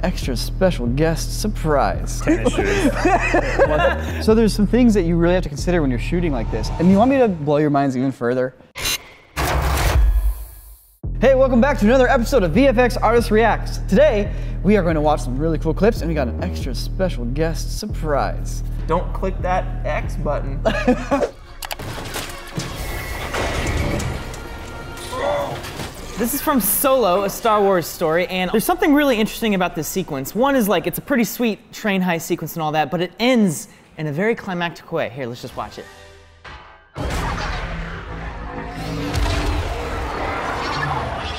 extra special guest surprise. Tennis shoes. So there's some things that you really have to consider when you're shooting like this. And you want me to blow your minds even further? Hey, welcome back to another episode of VFX Artist Reacts. Today, we are going to watch some really cool clips and we got an extra special guest surprise. Don't click that X button. This is from Solo, a Star Wars story, and there's something really interesting about this sequence. One is like, it's a pretty sweet train heist sequence and all that, but it ends in a very climactic way. Here, let's just watch it.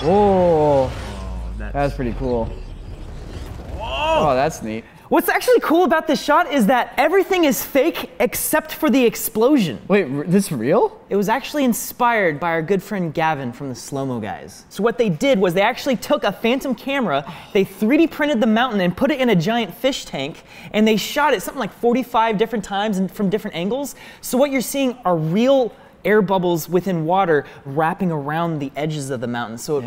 Oh, that's pretty cool. Whoa. Oh, that's neat. What's actually cool about this shot is that everything is fake except for the explosion. Wait, this is real? It was actually inspired by our good friend Gavin from the Slow-Mo guys. So what they did was they actually took a phantom camera, they 3D printed the mountain and put it in a giant fish tank, and they shot it something like 45 different times and from different angles. So what you're seeing are real air bubbles within water wrapping around the edges of the mountain. So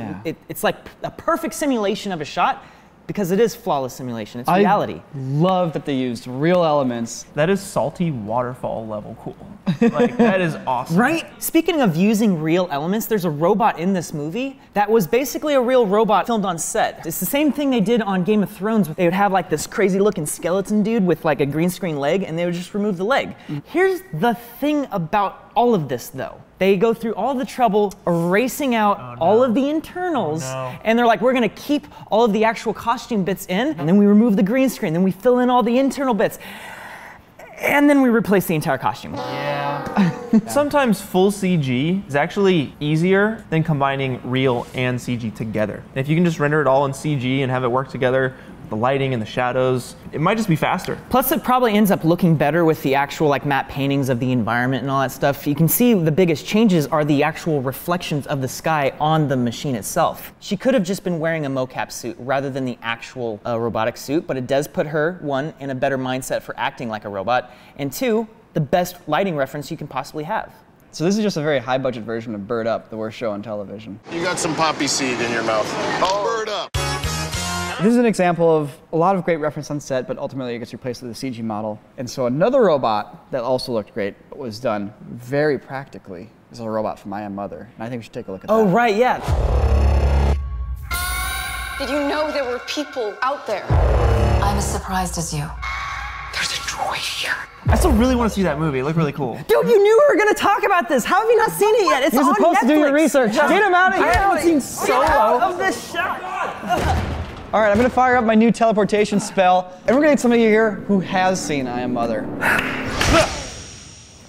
it's like a perfect simulation of a shot, because it is flawless simulation, it's reality. I love that they used real elements. That is salty waterfall level cool. Like, that is awesome. Right? Speaking of using real elements, there's a robot in this movie that was basically a real robot filmed on set. It's the same thing they did on Game of Thrones. They would have like this crazy looking skeleton dude with like a green screen leg, and they would just remove the leg. Here's the thing about all of this though. They go through all the trouble erasing out all of the internals, and they're like, we're gonna keep all of the actual costume bits in, and then we remove the green screen, then we fill in all the internal bits, and then we replace the entire costume. Sometimes full CG is actually easier than combining real and CG together. And if you can just render it all in CG and have it work together, the lighting and the shadows, it might just be faster. Plus it probably ends up looking better with the actual like matte paintings of the environment and all that stuff. You can see the biggest changes are the actual reflections of the sky on the machine itself. She could have just been wearing a mocap suit rather than the actual robotic suit, but it does put her, one, in a better mindset for acting like a robot, and two, the best lighting reference you can possibly have. So this is just a very high budget version of Bird Up, the worst show on television. You got some poppy seed in your mouth. Oh, Bird Up. This is an example of a lot of great reference on set, but ultimately it gets replaced with a CG model. And so another robot that also looked great, but was done very practically, is a robot from I Am Mother. And I think we should take a look at that. Oh, right, yeah. Did you know there were people out there? I'm as surprised as you. There's a droid here. I still really want to see that movie. It looked really cool. Dude, you knew we were gonna talk about this. How have you not seen it yet? It's You're on supposed Netflix. to do your research. Get him out of here. I haven't seen Solo. of this shot. All right, I'm gonna fire up my new teleportation spell, and we're gonna get somebody here who has seen I Am Mother.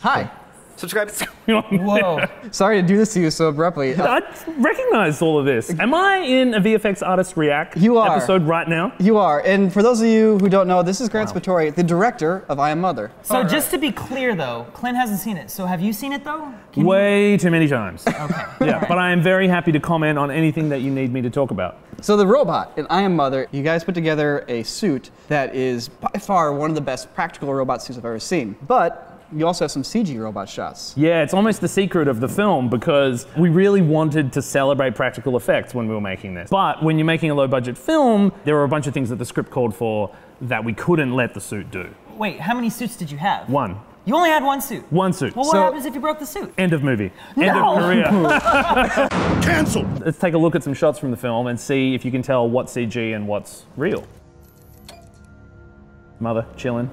Hi. Subscribe. Whoa. Sorry to do this to you so abruptly. I recognize all of this. Am I in a VFX Artist React episode right now? You are, and for those of you who don't know, this is Grant Spatori, the director of I Am Mother. So just to be clear though, Clint hasn't seen it. So have you seen it though? Way too many times. Okay. Yeah, but I am very happy to comment on anything that you need me to talk about. So the robot in I Am Mother, you guys put together a suit that is by far one of the best practical robot suits I've ever seen. But you also have some CG robot shots. Yeah, it's almost the secret of the film because we really wanted to celebrate practical effects when we were making this. But when you're making a low budget film, there were a bunch of things that the script called for that we couldn't let the suit do. Wait, how many suits did you have? One. You only had one suit? One suit. Well, what happens if you broke the suit? End of movie. End of career. Cancelled. Let's take a look at some shots from the film and see if you can tell what's CG and what's real. Mother, chilling.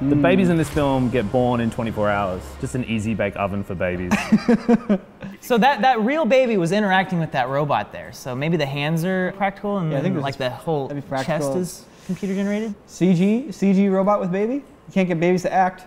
The babies in this film get born in 24 hours. Just an easy bake oven for babies. So that real baby was interacting with that robot there. So maybe the hands are practical and then like the whole chest is computer generated? CG robot with baby? You can't get babies to act.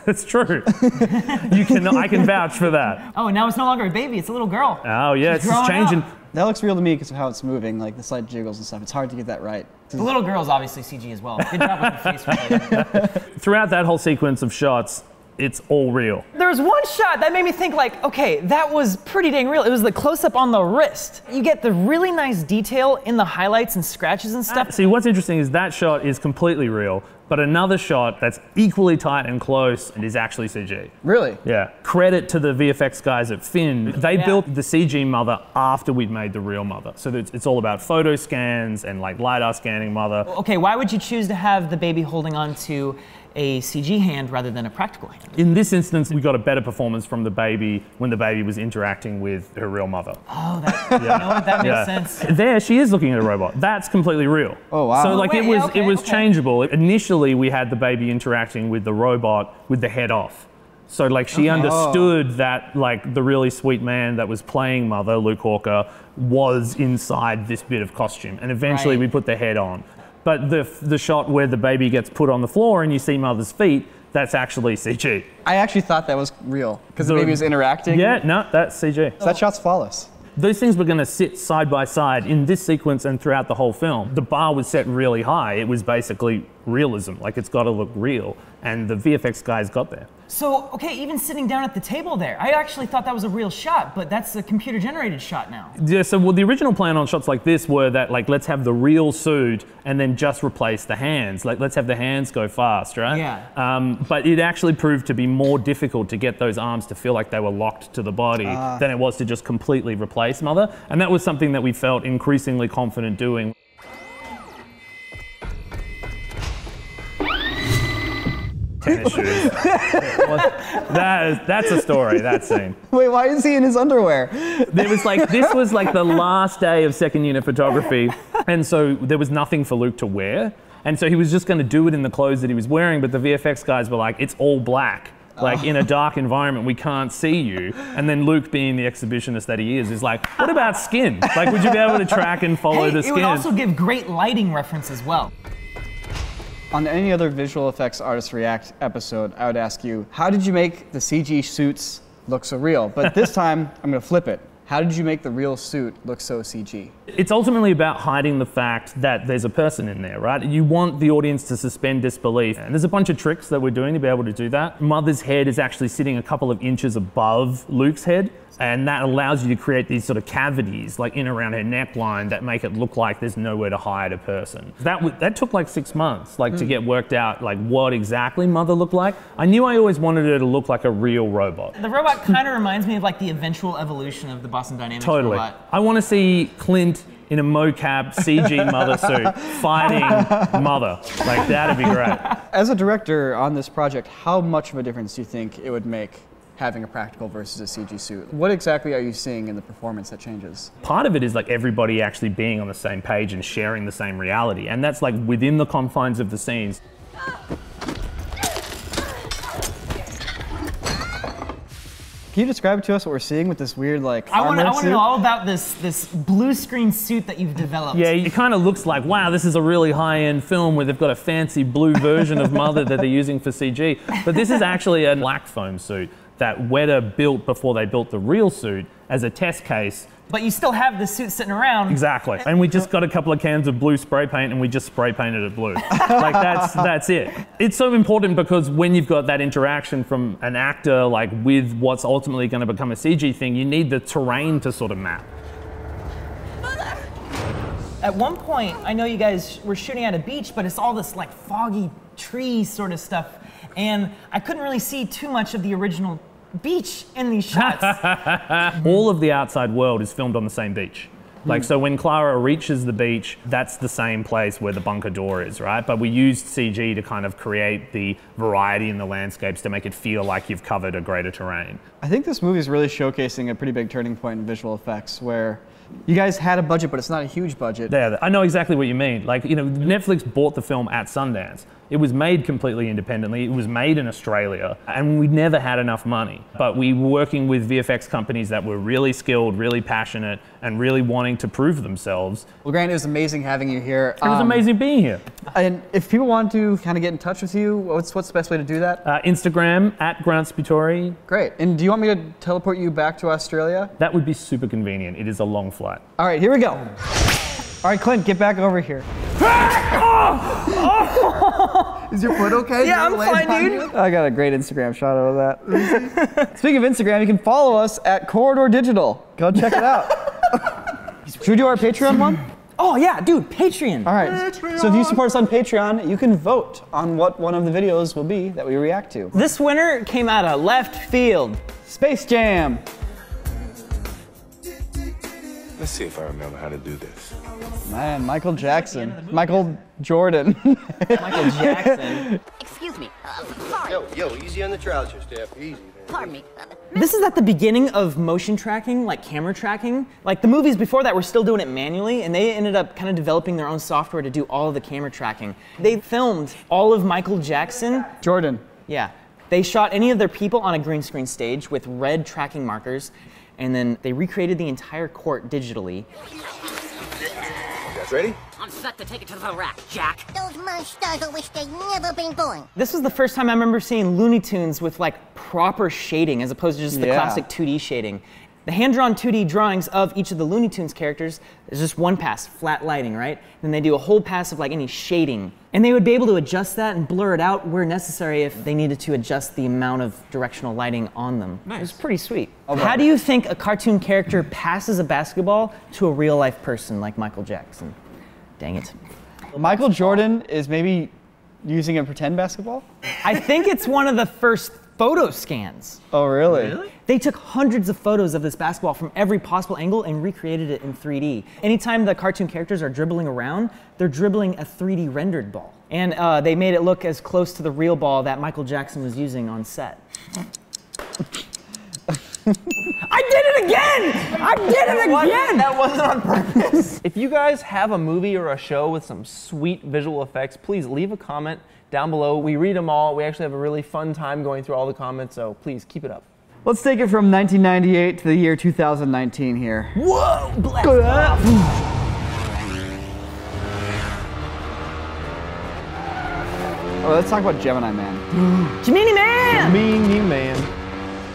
That's true. I can vouch for that. Oh, and now it's no longer a baby, it's a little girl. Oh yeah, it's just changing. Up. That looks real to me because of how it's moving, like the slight jiggles and stuff. It's hard to get that right. The little girl's obviously CG as well. Good job with the face. Throughout that whole sequence of shots, it's all real. There was one shot that made me think like, okay, that was pretty dang real. It was the close-up on the wrist. You get the really nice detail in the highlights and scratches and stuff. See, what's interesting is that shot is completely real, But another shot that's equally tight and close and is actually CG. Really? Yeah. Credit to the VFX guys at Finn. They built the CG mother after we'd made the real mother. So it's all about photo scans and like LiDAR scanning mother. Okay, why would you choose to have the baby holding on to a CG hand rather than a practical hand? In this instance, we got a better performance from the baby when the baby was interacting with her real mother. Oh, you know what? That makes sense. There, she is looking at a robot. That's completely real. Oh, wow. So like Wait, it was okay. changeable. Initially, we had the baby interacting with the robot with the head off. So like she understood that like the really sweet man that was playing Mother, Luke Hawker, was inside this bit of costume. And eventually we put the head on. But the shot where the baby gets put on the floor and you see Mother's feet, that's actually CG. I actually thought that was real because the baby was interacting. Yeah, no, that's CG. So that shot's flawless. Those things were going to sit side by side in this sequence and throughout the whole film. The bar was set really high. It was basically realism, like it's got to look real. And the VFX guys got there. So, okay, even sitting down at the table there, I actually thought that was a real shot, but that's a computer-generated shot now. Yeah, so well, the original plan on shots like this were that, like, let's have the real suit and then just replace the hands. Like, let's have the hands go fast, right? Yeah. But it actually proved to be more difficult to get those arms to feel like they were locked to the body than it was to just completely replace Mother. And that was something that we felt increasingly confident doing. Tennis shoes. That's a story, that scene. Wait, why is he in his underwear? This was like the last day of second unit photography, and so there was nothing for Luke to wear. And so he was just going to do it in the clothes that he was wearing, but the VFX guys were like, it's all black. Like in a dark environment, we can't see you. And then Luke, being the exhibitionist that he is like, what about skin? Like, would you be able to track and follow the skin? It would also give great lighting reference as well. On any other visual effects Artists React episode, I would ask you, how did you make the CG suits look so real? But this time, I'm going to flip it. How did you make the real suit look so CG? It's ultimately about hiding the fact that there's a person in there, right? You want the audience to suspend disbelief. And there's a bunch of tricks that we're doing to be able to do that. Mother's head is actually sitting a couple of inches above Luke's head. And that allows you to create these sort of cavities like in around her neckline that make it look like there's nowhere to hide a person. That took like 6 months to get worked out like what exactly Mother looked like. I knew I always wanted her to look like a real robot. The robot kind of reminds me of like the eventual evolution of the Boston Dynamics Totally. robot. I want to see Clint in a mocap CG Mother suit fighting Mother. Like that'd be great. As a director on this project, how much of a difference do you think it would make having a practical versus a CG suit? What exactly are you seeing in the performance that changes? Part of it is like everybody actually being on the same page and sharing the same reality. And that's like within the confines of the scenes. Can you describe to us what we're seeing with this weird like I want armored to suit? know all about this blue screen suit that you've developed. Yeah, it kind of looks like, wow, this is a really high-end film where they've got a fancy blue version of Mother that they're using for CG. But this is actually a black foam suit that Weta built before they built the real suit as a test case. But you still have the suit sitting around. Exactly. And we just got a couple of cans of blue spray paint and we just spray painted it blue. Like that's it. It's so important because when you've got that interaction from an actor like with what's ultimately going to become a CG thing, you need the terrain to sort of map. At one point, I know you guys were shooting at a beach, but it's all this like foggy tree sort of stuff. And I couldn't really see too much of the original beach in these shots. All of the outside world is filmed on the same beach. Like, so when Clara reaches the beach, that's the same place where the bunker door is, right? But we used CG to kind of create the variety in the landscapes to make it feel like you've covered a greater terrain. I think this movie is really showcasing a pretty big turning point in visual effects where you guys had a budget, but it's not a huge budget. Yeah, I know exactly what you mean. Like, you know, Netflix bought the film at Sundance. It was made completely independently. It was made in Australia, and we never had enough money. But we were working with VFX companies that were really skilled, really passionate, and really wanting to prove themselves. Well, Grant, it was amazing having you here. It was amazing being here. And if people want to kind of get in touch with you, what's the best way to do that? Instagram, @GrantSpitori. Great. And do you want me to teleport you back to Australia? That would be super convenient. It is a long flight. All right, here we go. All right, Clint, get back over here. Is your foot okay? Yeah, I'm fine, dude. I got a great Instagram shot of that. Speaking of Instagram, you can follow us at Corridor Digital. Go check it out. Should we do our Patreon one? Oh yeah, dude, Patreon. All right. So if you support us on Patreon, you can vote on what one of the videos will be that we react to. This winner came out of left field. Space Jam. Let's see if I remember how to do this. Man, Michael Jackson. Michael Jordan. Michael Jackson. Excuse me. Sorry. Yo, easy on the trousers, Steph. Easy, man. Pardon me. This is at the beginning of motion tracking, like camera tracking. Like the movies before that were still doing it manually, and they ended up kind of developing their own software to do all of the camera tracking. They filmed all of Michael Jackson. Jordan. Yeah. They shot any of their people on a green screen stage with red tracking markers, and then they recreated the entire court digitally. You guys ready? I'm set to take it to the rack, Jack. Those monsters will wish they'd never been born. This was the first time I remember seeing Looney Tunes with like proper shading as opposed to just the classic 2D shading. The hand-drawn 2D drawings of each of the Looney Tunes characters is just one pass, flat lighting, right? Then they do a whole pass of like any shading. And they would be able to adjust that and blur it out where necessary if they needed to adjust the amount of directional lighting on them. Nice. It was pretty sweet. How do you think a cartoon character passes a basketball to a real-life person like Michael Jackson? Dang it. Michael Jordan is maybe using a pretend basketball? I think it's one of the first photo scans. Oh, really? They took hundreds of photos of this basketball from every possible angle and recreated it in 3D. Anytime the cartoon characters are dribbling around, they're dribbling a 3D rendered ball. And they made it look as close to the real ball that Michael Jackson was using on set. I did it again! I did it again! That wasn't on purpose. If you guys have a movie or a show with some sweet visual effects, please leave a comment down below. We read them all. We actually have a really fun time going through all the comments, so please keep it up. Let's take it from 1998 to the year 2019 here. Whoa! Blast off. Oh, let's talk about Gemini Man. Gemini Man! Gemini Man.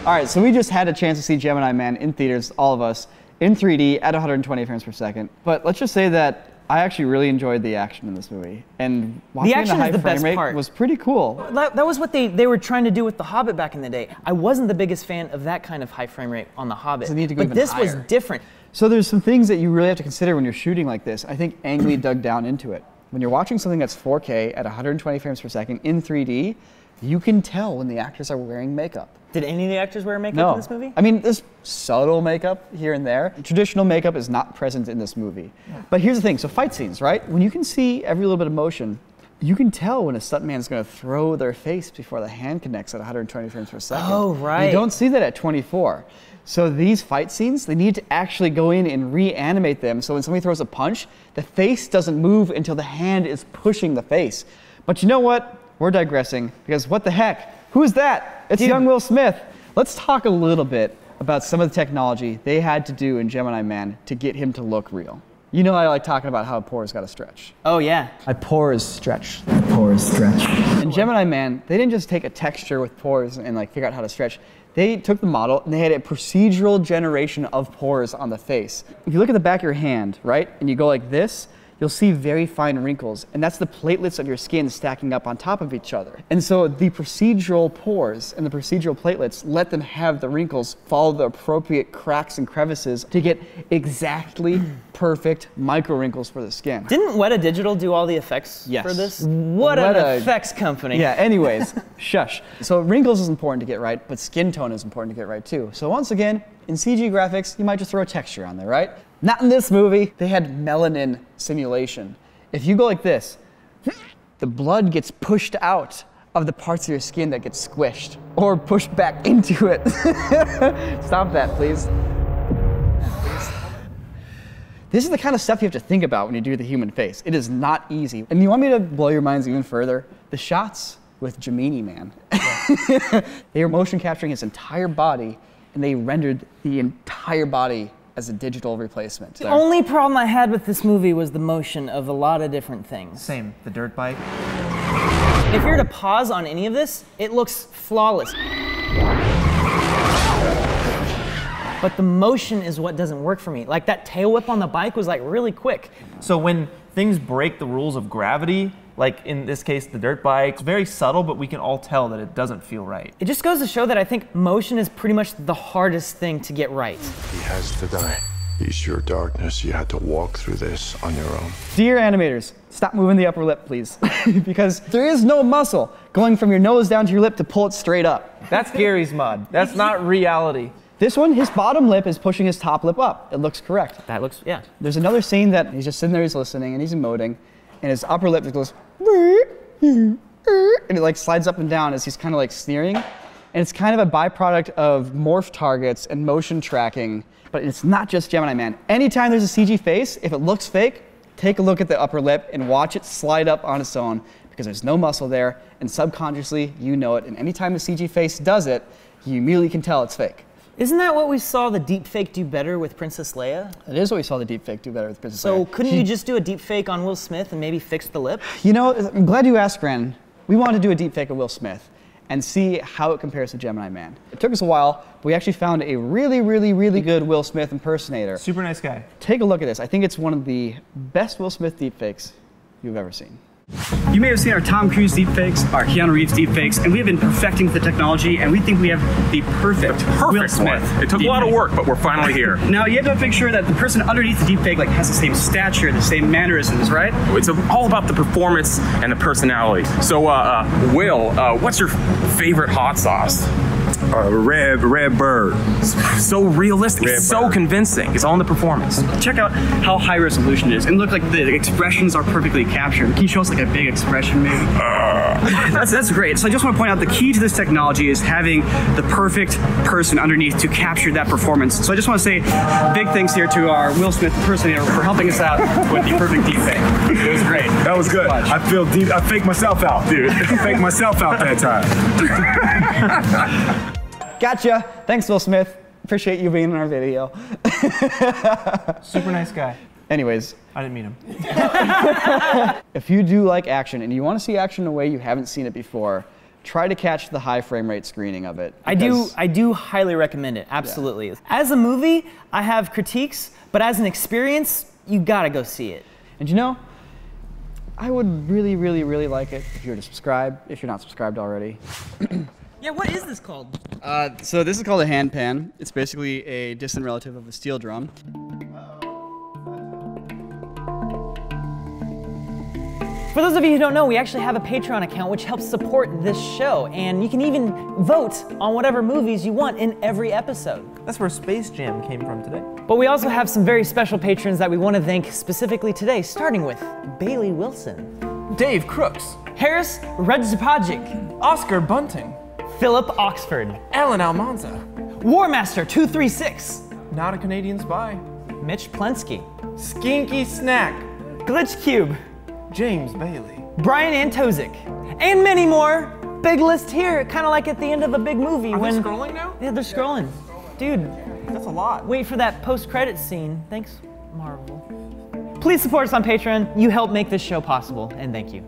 All right, so we just had a chance to see Gemini Man in theaters, all of us, in 3D at 120 frames per second. But let's just say that I actually really enjoyed the action in this movie. And watching The action the high is the frame best rate part. was pretty cool. That was what they were trying to do with The Hobbit back in the day. I wasn't the biggest fan of that kind of high frame rate on The Hobbit. So they need to go but even this was higher. different. So there's some things that you really have to consider when you're shooting like this. I think Ang Lee dug down into it. When you're watching something that's 4K at 120 frames per second in 3D, you can tell when the actors are wearing makeup. Did any of the actors wear makeup in this movie? I mean, there's subtle makeup here and there. Traditional makeup is not present in this movie. But here's the thing, so fight scenes, right? When you can see every little bit of motion, you can tell when a stuntman's gonna throw their face before the hand connects at 120 frames per second. Oh, right. You don't see that at 24. So these fight scenes, they need to actually go in and reanimate them so when somebody throws a punch, the face doesn't move until the hand is pushing the face. But you know what? We're digressing, because what the heck? Who's that? It's young Will Smith. Let's talk a little bit about some of the technology they had to do in Gemini Man to get him to look real. You know I like talking about how a pores got to stretch. Oh yeah. My pores stretch. My pores stretch. In Gemini Man, they didn't just take a texture with pores and like figure out how to stretch. They took the model and they had a procedural generation of pores on the face. If you look at the back of your hand, right, and you go like this, you'll see very fine wrinkles, and that's the platelets of your skin stacking up on top of each other. And so the procedural pores and the procedural platelets let them have the wrinkles follow the appropriate cracks and crevices to get exactly perfect micro wrinkles for the skin. Didn't Weta Digital do all the effects for this? What an effects company. Yeah, anyways, shush. So wrinkles is important to get right, but skin tone is important to get right too. So once again, in CG graphics, you might just throw a texture on there, right? Not in this movie. They had melanin simulation. If you go like this, the blood gets pushed out of the parts of your skin that get squished or pushed back into it. Stop that, please. This is the kind of stuff you have to think about when you do the human face. It is not easy. And you want me to blow your minds even further? The shots with Gemini Man. They were motion capturing his entire body, and they rendered the entire body as a digital replacement. The only problem I had with this movie was the motion of a lot of different things. Same, the dirt bike. If you were to pause on any of this, it looks flawless. But the motion is what doesn't work for me. Like that tail whip on the bike was like really quick. So when things break the rules of gravity, like in this case, the dirt bike, it's very subtle, but we can all tell that it doesn't feel right. It just goes to show that I think motion is pretty much the hardest thing to get right. He has to die. Ease your darkness. You had to walk through this on your own. Dear animators, stop moving the upper lip, please. Because there is no muscle going from your nose down to your lip to pull it straight up. That's Gary's mod. That's not reality. This one, his bottom lip is pushing his top lip up. It looks correct. That looks, yeah. There's another scene that he's just sitting there, he's listening, and he's emoting, and his upper lip just goes, and it like slides up and down as he's kind of like sneering. And it's kind of a byproduct of morph targets and motion tracking, but it's not just Gemini Man. Anytime there's a CG face, if it looks fake, take a look at the upper lip and watch it slide up on its own, because there's no muscle there, and subconsciously you know it, and anytime the CG face does it, you immediately can tell it's fake. Isn't that what we saw the deepfake do better with Princess Leia? It is what we saw the deepfake do better with Princess Leia. So couldn't you just do a deepfake on Will Smith and maybe fix the lip? You know, I'm glad you asked, Ren. We wanted to do a deepfake of Will Smith and see how it compares to Gemini Man. It took us a while, but we actually found a really, really, really good Will Smith impersonator. Super nice guy. Take a look at this. I think it's one of the best Will Smith deepfakes you've ever seen. You may have seen our Tom Cruise deepfakes, our Keanu Reeves deepfakes, and we have been perfecting the technology, and we think we have the perfect Will Smith. It took a lot of work, but we're finally here. Now, you have to make sure that the person underneath the deepfake has the same stature, the same mannerisms, right? It's all about the performance and the personality. So, Will, what's your favorite hot sauce? Red bird. So realistic, it's so convincing. It's all in the performance. Check out how high resolution it is, and look like the expressions are perfectly captured. Can you show us like a big expression, maybe? That's great. So I just want to point out the key to this technology is having the perfect person underneath to capture that performance. So I just want to say big thanks here to our Will Smith impersonator for helping us out with the perfect deepfake. It was great. That was good. I feel deep. I faked myself out, dude. I faked myself out that time. Gotcha. Thanks, Will Smith. Appreciate you being in our video. Super nice guy. Anyways. I didn't meet him. If you do like action and you want to see action in a way you haven't seen it before, try to catch the high frame rate screening of it. I do highly recommend it, absolutely. Yeah. As a movie, I have critiques, but as an experience, you gotta go see it. And you know, I would really, really, really like it if you were to subscribe, if you're not subscribed already. Yeah, what is this called? So this is called a hand pan. It's basically a distant relative of a steel drum. For those of you who don't know, we actually have a Patreon account which helps support this show, and you can even vote on whatever movies you want in every episode. That's where Space Jam came from today. But we also have some very special patrons that we want to thank specifically today, starting with Bailey Wilson, Dave Crooks, Harris Redzpagic, Oscar Bunting, Philip Oxford, Alan Almanza, Warmaster236, Not a Canadian Spy, Mitch Plensky, Skinky Snack, Glitch Cube, James Bailey, Brian Antozik, and many more. Big list here, kind of like at the end of a big movie. Are they scrolling now? Yeah, they're scrolling. Dude, that's a lot. Wait for that post-credits scene. Thanks, Marvel. Please support us on Patreon. You help make this show possible, and thank you.